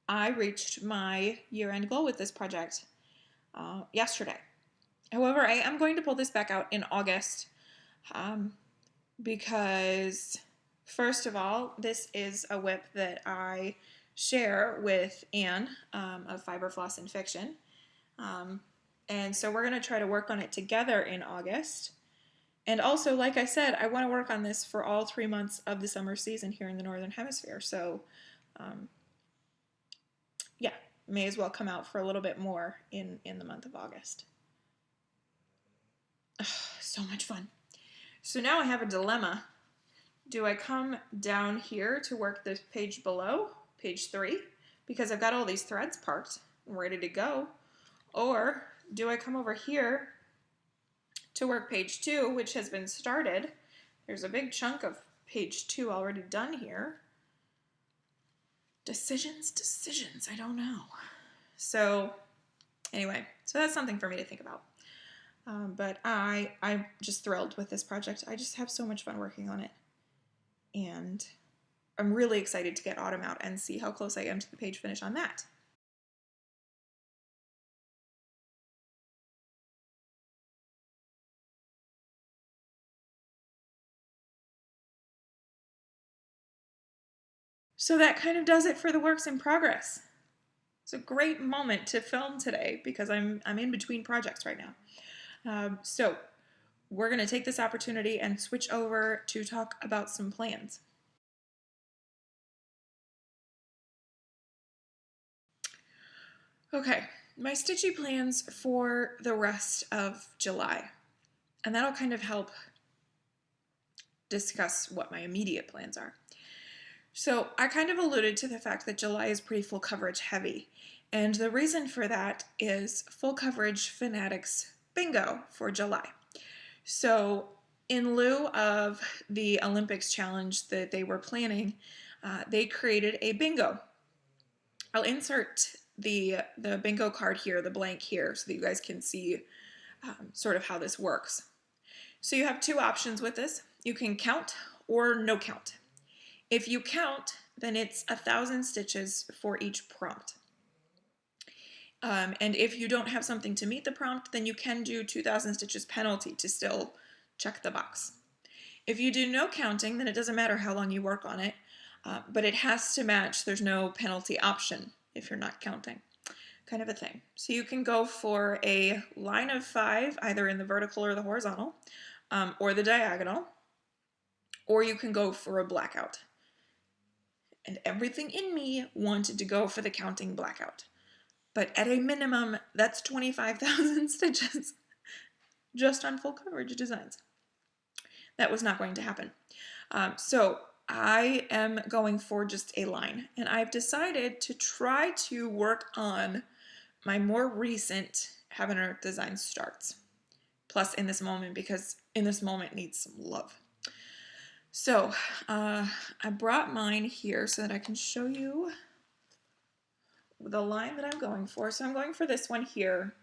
I reached my year-end goal with this project yesterday. However, I am going to pull this back out in August because, first of all, this is a whip that I share with Anne of Fiber Floss and Fiction. And so we're going to try to work on it together in August. And also, like I said, I want to work on this for all 3 months of the summer season here in the Northern Hemisphere. So, yeah, may as well come out for a little bit more in the month of August. Ugh, So much fun. So now I have a dilemma. Do I come down here to work this page below, page 3, because I've got all these threads parked and ready to go, or do I come over here to work page 2, which has been started? There's a big chunk of page 2 already done here. Decisions, I don't know. So anyway, so that's something for me to think about. But I'm just thrilled with this project. I just have so much fun working on it. And I'm really excited to get autumn out and see how close I am to the page finish on that. So that kind of does it for the works in progress. It's a great moment to film today because I'm in between projects right now. So we're going to take this opportunity and switch over to talk about some plans. Okay, my stitchy plans for the rest of July, and that'll kind of help discuss what my immediate plans are. So I kind of alluded to the fact that July is pretty full coverage heavy, and the reason for that is full coverage fanatics bingo for July. So in lieu of the Olympics challenge that they were planning, they created a bingo. I'll insert the bingo card here, the blank here, so that you guys can see sort of how this works. So you have two options with this. You can count or no count. If you count, then it's 1,000 stitches for each prompt. And if you don't have something to meet the prompt, then you can do 2,000 stitches penalty to still check the box. If you do no counting, then it doesn't matter how long you work on it, but it has to match. There's no penalty option if you're not counting, kind of a thing. So you can go for a line of 5, either in the vertical or the horizontal, or the diagonal, or you can go for a blackout. And everything in me wanted to go for the counting blackout. But at a minimum, that's 25,000 stitches just on full coverage designs. That was not going to happen. So I am going for just a line, and I've decided to try to work on my more recent Heaven and Earth design starts. Plus in this moment, because in this moment needs some love. So I brought mine here so that I can show you the line that I'm going for. So I'm going for this one here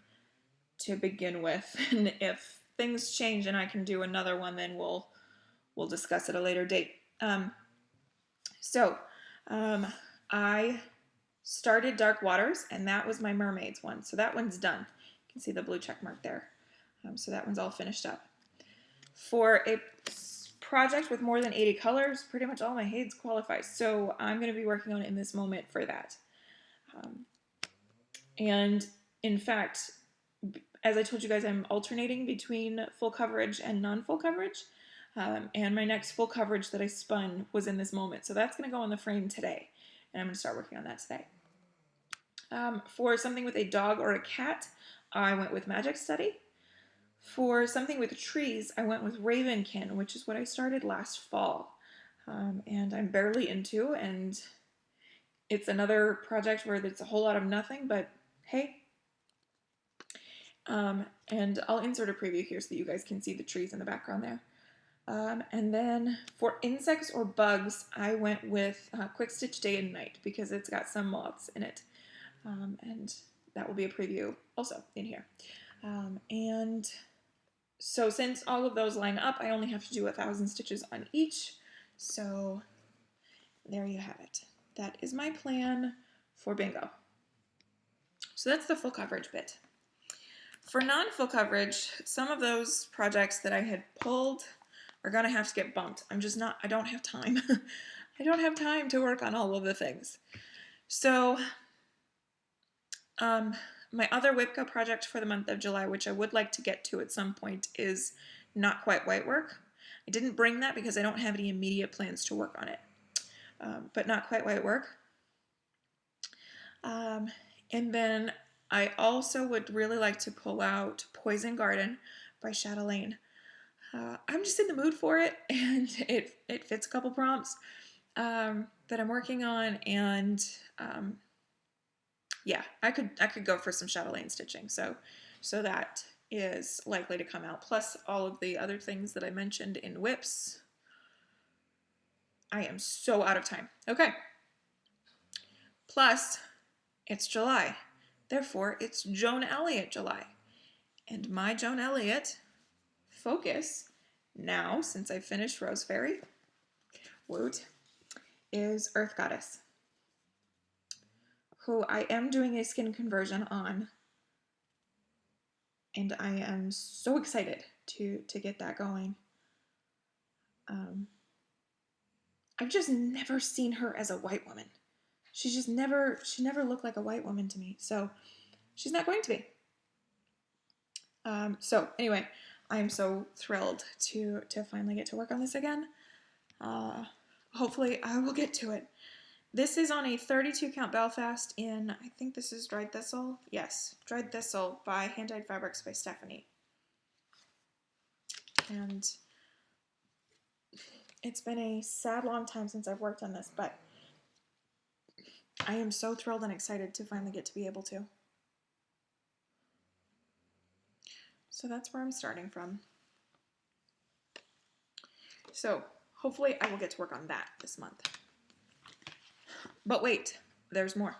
to begin with, and if things change and I can do another one, then we'll discuss at a later date. I started Dark Waters, and that was my Mermaids one. So that one's done. You can see the blue check mark there. So that one's all finished up. For a project with more than 80 colors, pretty much all my HAEDs qualify. So I'm going to be working on it in this moment for that. And in fact, as I told you guys, I'm alternating between full coverage and non-full coverage. And my next full coverage that I spun was in this moment. So that's going to go on the frame today. And I'm going to start working on that today. For something with a dog or a cat, I went with Magic Study. For something with trees, I went with Ravenkin, which is what I started last fall. And I'm barely into, and it's another project where there's a whole lot of nothing, but hey. And I'll insert a preview here so that you guys can see the trees in the background there. And then for insects or bugs, I went with Quick Stitch Day and Night because it's got some moths in it. And that will be a preview also in here. And so since all of those line up, I only have to do 1,000 stitches on each. So there you have it. That is my plan for bingo. So that's the full coverage bit. For non-full coverage, some of those projects that I had pulled are gonna have to get bumped. I don't have time. I don't have time to work on all of the things. So my other Whipka project for the month of July, which I would like to get to at some point, is Not Quite Whitework. I didn't bring that because I don't have any immediate plans to work on it. But Not Quite Whitework. And then I also would really like to pull out Poison Garden by Allain. I'm just in the mood for it, and it fits a couple prompts that I'm working on, and yeah, I could go for some chatelaine stitching. So that is likely to come out. Plus all of the other things that I mentioned in whips. I am so out of time. Okay. Plus, it's July. Therefore, it's Joan Elliott July. And my Joan Elliott focus now, since I finished Rose Fairy, woot, is Earth Goddess, who I am doing a skin conversion on. And I am so excited to get that going. I've just never seen her as a white woman. She never looked like a white woman to me. So she's not going to be. So anyway, I'm so thrilled to finally get to work on this again. Hopefully I will get to it. This is on a 32 count Belfast in, I think this is Dried Thistle. Yes, Dried Thistle by Hand Dyed Fabrics by Stephanie. And it's been a sad long time since I've worked on this, but I am so thrilled and excited to finally get to be able to. So that's where I'm starting from. So hopefully I will get to work on that this month. But wait, there's more.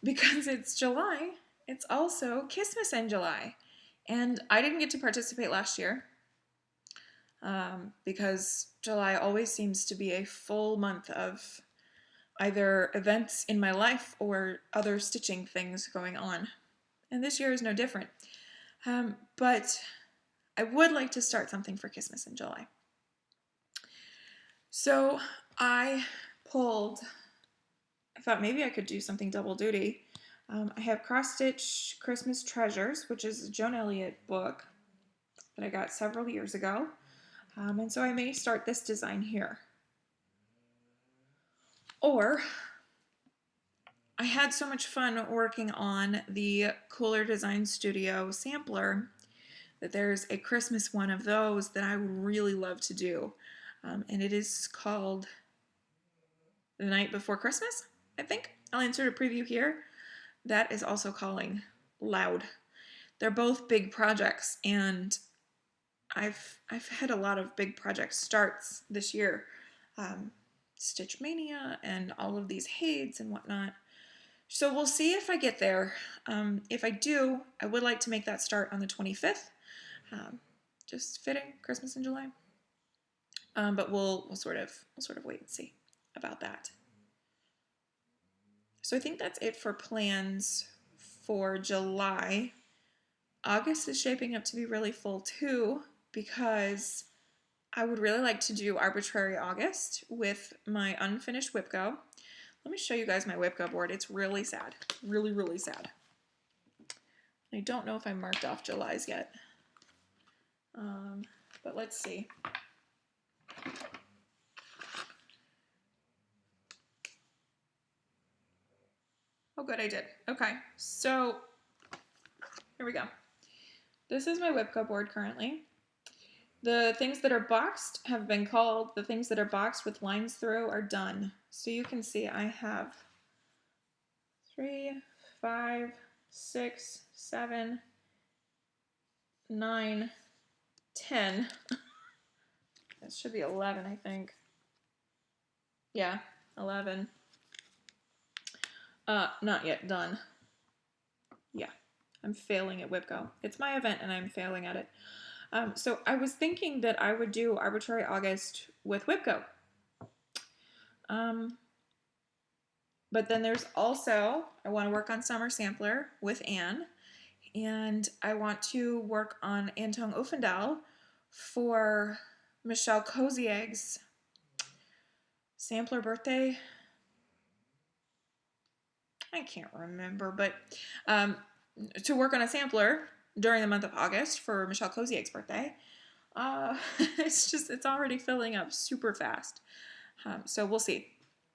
Because it's July, it's also Christmas in July. And I didn't get to participate last year because July always seems to be a full month of either events in my life or other stitching things going on. And this year is no different. But I would like to start something for Christmas in July. So I thought maybe I could do something double duty. I have Cross Stitch Christmas Treasures, which is a Joan Elliott book that I got several years ago. And so I may start this design here. Or I had so much fun working on the Kooler Design Studio sampler that there's a Christmas one of those that I would really love to do. And it is called The Night Before Christmas, I think. I'll insert a preview here. That is also calling loud. They're both big projects, and I've had a lot of big project starts this year. Stitch Mania and all of these HAEDs and whatnot. So we'll see if I get there. If I do, I would like to make that start on the 25th. Just fitting Christmas in July. But we'll sort of wait and see about that. So I think that's it for plans for July. August is shaping up to be really full too, because I would really like to do Arbitrary August with my unfinished whip go. Let me show you guys my whip go board. It's really sad. Really, really sad. I don't know if I marked off July's yet. But let's see. Oh, good, I did. Okay, so here we go. This is my whip go board currently. The things that are boxed have been called. The things that are boxed with lines through are done. So you can see I have 3, 5, 6, 7, 9, 10. That should be 11, I think. Yeah, 11. Not yet done. Yeah, I'm failing at whip go. It's my event and I'm failing at it. So I was thinking that I would do Arbitrary August with whip go. But then there's also, I want to work on Summer Sampler with Anne, and I want to work on Anton Offendal for Michelle Kozieg's sampler birthday. I can't remember, but to work on a sampler during the month of August for Michelle Kozieg's birthday. It's already filling up super fast. So we'll see.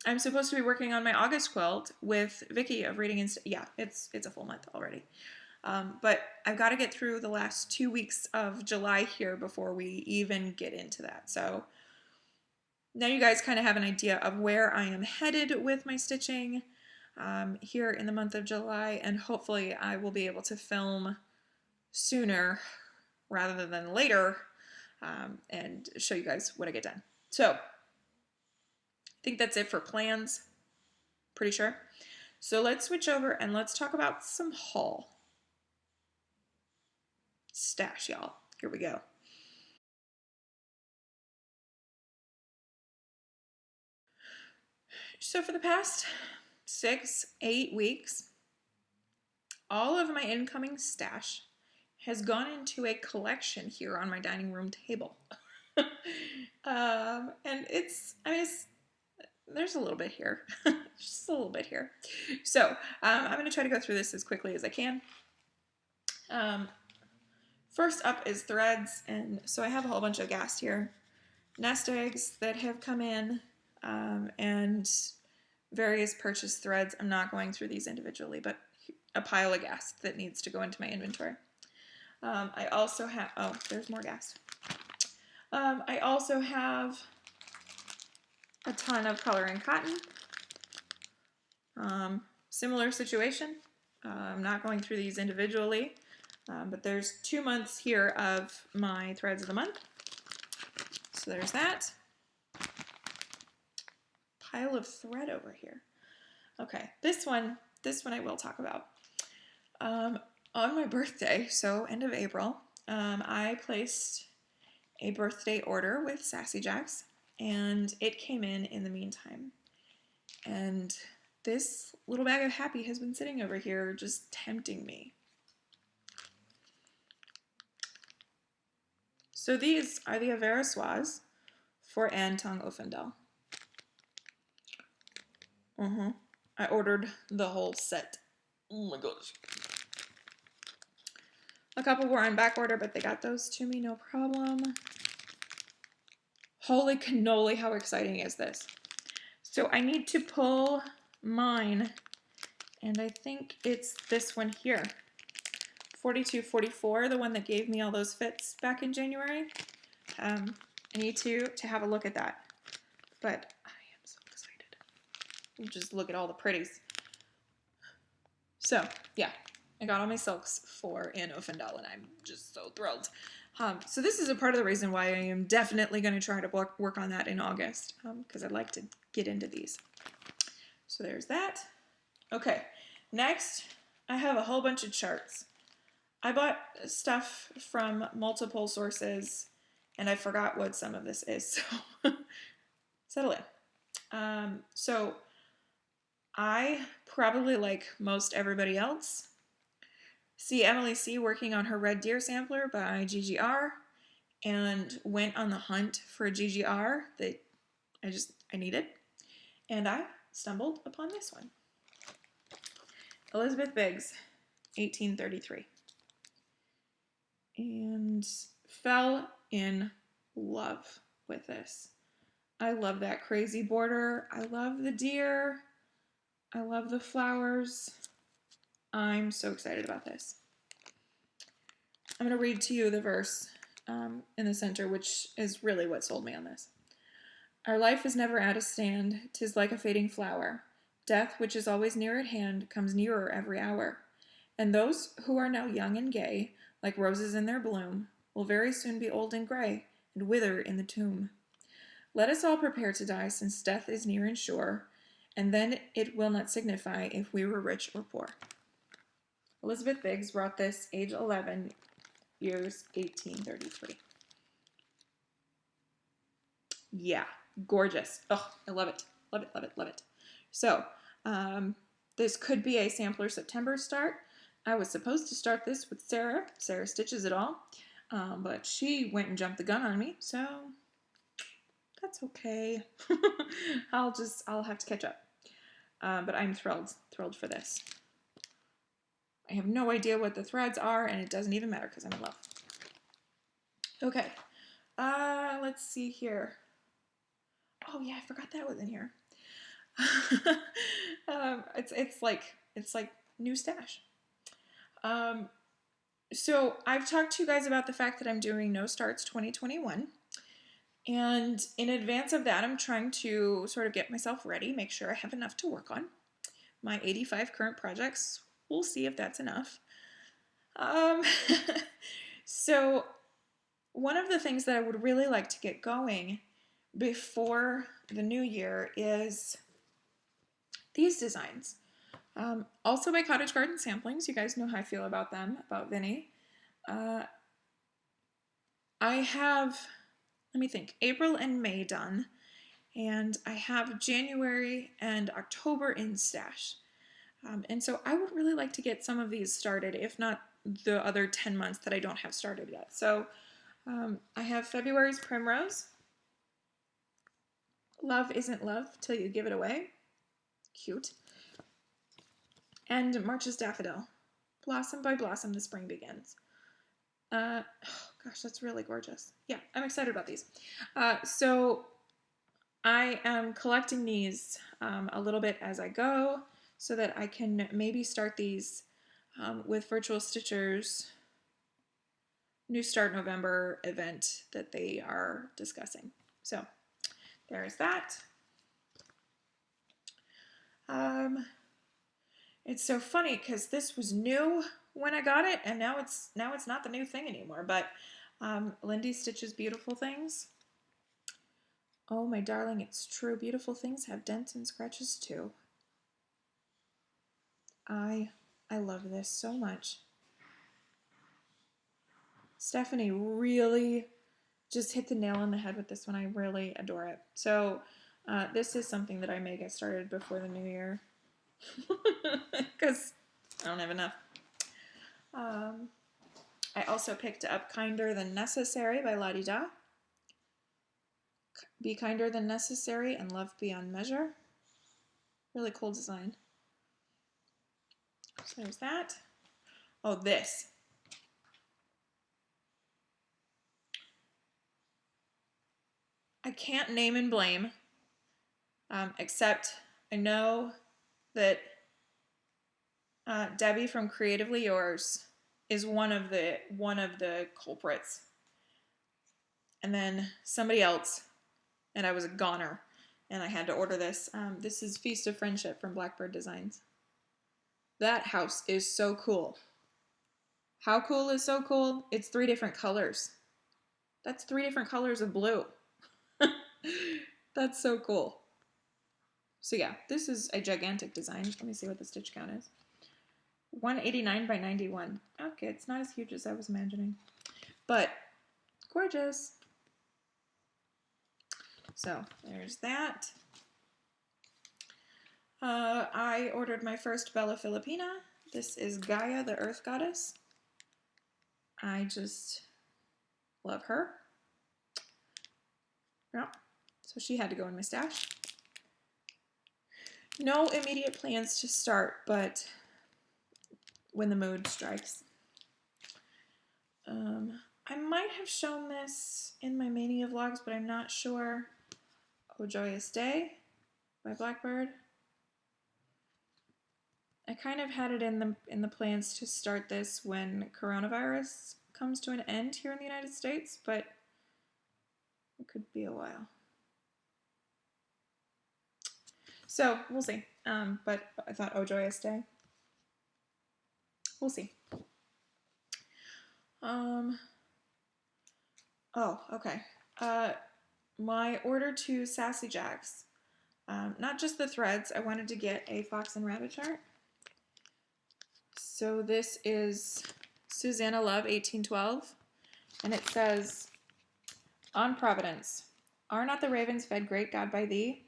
I'm supposed to be working on my August quilt with Vicky of Reading yeah, it's a full month already. But I've got to get through the last 2 weeks of July here before we even get into that. So now you guys kind of have an idea of where I am headed with my stitching here in the month of July, and hopefully I will be able to film sooner rather than later and show you guys what I get done. So I think that's it for plans, pretty sure. So let's switch over and let's talk about some haul. Stash, y'all. Here we go. So for the past 6-8 weeks, all of my incoming stash has gone into a collection here on my dining room table. And there's a little bit here, just a little bit here. So I'm going to try to go through this as quickly as I can. First up is threads, and so I have a whole bunch of gassed here. Nest eggs that have come in, and various purchased threads. I'm not going through these individually, but a pile of gas that needs to go into my inventory. I also have, oh, there's more gas. I also have a ton of coloring cotton. Similar situation. I'm not going through these individually, but there's 2 months here of my threads of the month. So there's that. Pile of thread over here. Okay, this one I will talk about. On my birthday, so end of April, I placed a birthday order with Sassy Jacks, and it came in the meantime. And this little bag of happy has been sitting over here just tempting me. So these are the Avarice for Anton Offendal. I ordered the whole set. Oh my gosh. A couple were on back order, but they got those to me, no problem. Holy cannoli, how exciting is this? So I need to pull mine, and I think it's this one here. 4244, the one that gave me all those fits back in January. I need to have a look at that. But I am so excited. Just look at all the pretties. So, yeah. I got all my silks for Anne Offendal, and I'm just so thrilled. So this is a part of the reason why I am definitely going to try to work on that in August, because I'd like to get into these. So there's that. Okay, next I have a whole bunch of charts. I bought stuff from multiple sources, and I forgot what some of this is, so settle in. So I, probably like most everybody else, see Emily C. working on her Red Deer sampler by GGR, and went on the hunt for a GGR that I needed, and I stumbled upon this one. Elizabeth Biggs, 1833. And fell in love with this. I love that crazy border. I love the deer. I love the flowers. I'm so excited about this. I'm going to read to you the verse in the center, which is really what sold me on this. Our life is never at a stand, 'tis like a fading flower. Death, which is always near at hand, comes nearer every hour. And those who are now young and gay, like roses in their bloom, will very soon be old and gray, and wither in the tomb. Let us all prepare to die, since death is near and sure, and then it will not signify if we were rich or poor. Elizabeth Biggs wrote this, age 11, years 1833. Yeah, gorgeous. Oh, I love it. Love it, love it, love it. So, this could be a sampler September start. I was supposed to start this with Sarah. Sarah stitches it all, but she went and jumped the gun on me, so that's okay. I'll have to catch up. But I'm thrilled for this. I have no idea what the threads are, and it doesn't even matter because I'm in love. Okay, let's see here. Oh yeah, I forgot that was in here. It's like new stash. So I've talked to you guys about the fact that I'm doing No Starts 2021. And in advance of that, I'm trying to sort of get myself ready, make sure I have enough to work on. My 85 current projects, we'll see if that's enough. So one of the things that I would really like to get going before the new year is these designs. Also my Cottage Garden samplings. You guys know how I feel about them, about Vinny. I have, let me think, April and May done, and I have January and October in stash. And so I would really like to get some of these started, if not the other 10 months that I don't have started yet. So I have February's Primrose. Love isn't love till you give it away. Cute. And March's Daffodil. Blossom by blossom, the spring begins. Oh gosh, that's really gorgeous. Yeah, I'm excited about these. So I am collecting these a little bit as I go so that I can maybe start these with Virtual Stitchers' New Start November event that they are discussing. So there's that. It's so funny because this was new when I got it, and now it's not the new thing anymore. But Lindy stitches beautiful things. Oh my darling, it's true. Beautiful things have dents and scratches too. I love this so much. Stephanie really just hit the nail on the head with this one. I really adore it. So this is something that I may get started before the new year because I don't have enough. I also picked up Kinder Than Necessary by La Di Da. Be kinder than necessary and love beyond measure. Really cool design. So there's that. Oh, this. I can't name and blame, except I know that Debbie from Creatively Yours is one of the culprits, and then somebody else, and I was a goner, and I had to order this. This is Feast of Friendship from Blackbird Designs. That house is so cool. How cool is so cool? It's 3 different colors. That's 3 different colors of blue. That's so cool. So yeah, this is a gigantic design. Let me see what the stitch count is. 189 by 91. Okay, it's not as huge as I was imagining, but gorgeous. So there's that. I ordered my first Bella Filipina. This is Gaia, the Earth Goddess. I just love her. Yeah. So she had to go in my stash. No immediate plans to start, but when the mood strikes. I might have shown this in my Mania vlogs, but I'm not sure. Oh Joyous Day by Blackbird. I kind of had it in the plans to start this when coronavirus comes to an end here in the United States, but it could be a while. So we'll see. But I thought, oh Joyous Day. We'll see. Oh, okay. My order to Sassy Jacks. Not just the threads. I wanted to get a fox and rabbit chart. So this is Susanna Love 1812, and it says, On Providence, are not the ravens fed great God by thee?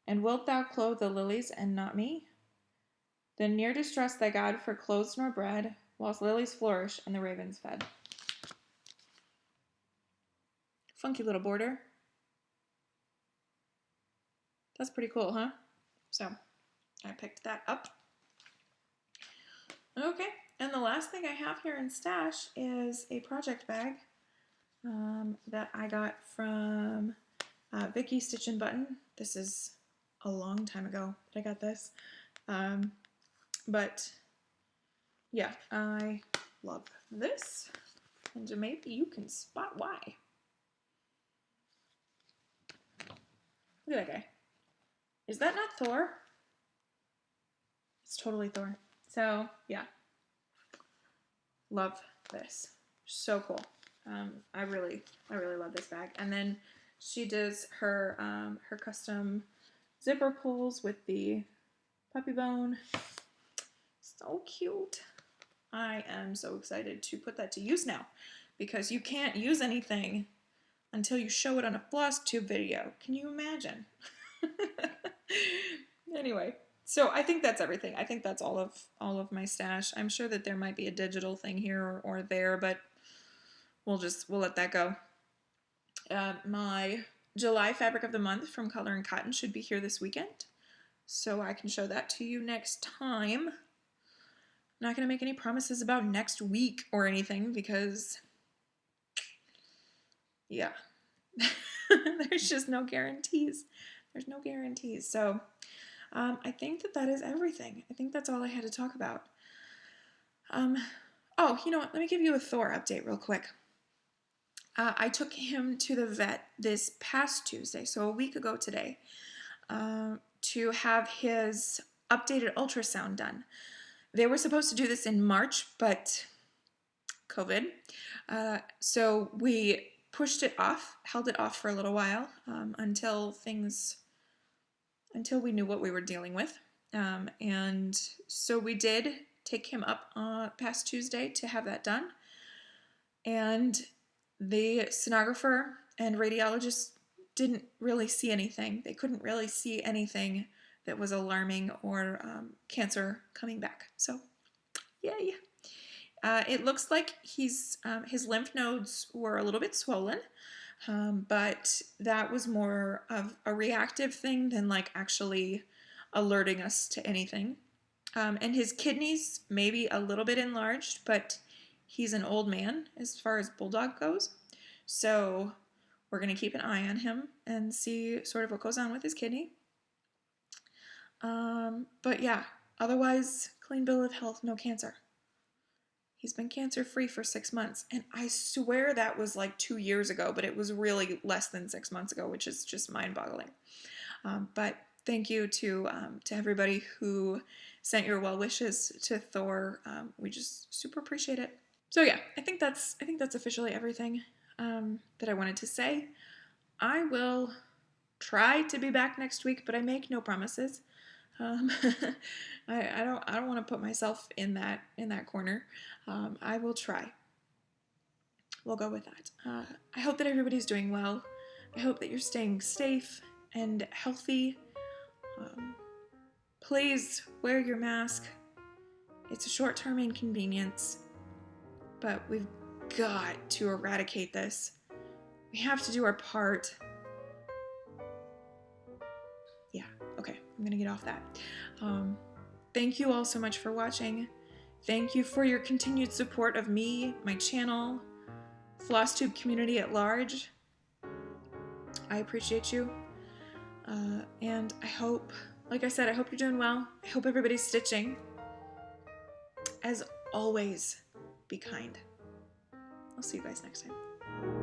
And wilt thou clothe the lilies and not me? Then near distrust thy God for clothes nor bread, whilst lilies flourish and the ravens fed. Funky little border. That's pretty cool, huh? So I picked that up. Okay, and the last thing I have here in stash is a project bag that I got from Vicky Stitch and Button. This is a long time ago that I got this. But yeah, I love this. And maybe you can spot why. Look at that guy. Is that not Thor? It's totally Thor. So, yeah. Love this. So cool. I really love this bag. And then she does her her custom zipper pulls with the puppy bone. So cute. I am so excited to put that to use now because you can't use anything until you show it on a FlossTube video. Can you imagine? Anyway, so I think that's everything. I think that's all of my stash. I'm sure that there might be a digital thing here or there, but we'll let that go. My July fabric of the month from Color and Cotton should be here this weekend, so I can show that to you next time. I'm not going to make any promises about next week or anything because, yeah, there's just no guarantees. There's no guarantees. So I think that is everything. I think that's all I had to talk about. Oh, you know what? Let me give you a Thor update real quick. I took him to the vet this past Tuesday, so a week ago today, to have his updated ultrasound done. They were supposed to do this in March, but COVID. So we pushed it off, held it off for a little while until we knew what we were dealing with. And so we did take him up past Tuesday to have that done. And the sonographer and radiologist didn't really see anything. They couldn't really see anything that was alarming or cancer coming back. So, yay. It looks like his lymph nodes were a little bit swollen, but that was more of a reactive thing than like actually alerting us to anything. And his kidneys may be a little bit enlarged, but he's an old man as far as bulldog goes. So we're going to keep an eye on him and see sort of what goes on with his kidney. But yeah, otherwise, clean bill of health, no cancer. He's been cancer-free for 6 months, and I swear that was like 2 years ago, but it was really less than 6 months ago, which is just mind-boggling. But thank you to everybody who sent your well wishes to Thor. We just super appreciate it. So yeah, I think that's officially everything that I wanted to say. I will try to be back next week, but I make no promises. I don't want to put myself in that corner. I will try. We'll go with that. I hope that everybody's doing well. I hope that you're staying safe and healthy. Please wear your mask. It's a short-term inconvenience, but we've got to eradicate this. We have to do our part. Yeah, okay, I'm gonna get off that. Thank you all so much for watching. Thank you for your continued support of me, my channel, FlossTube community at large. I appreciate you. And I hope, like I said, I hope you're doing well. I hope everybody's stitching. As always, be kind. I'll see you guys next time.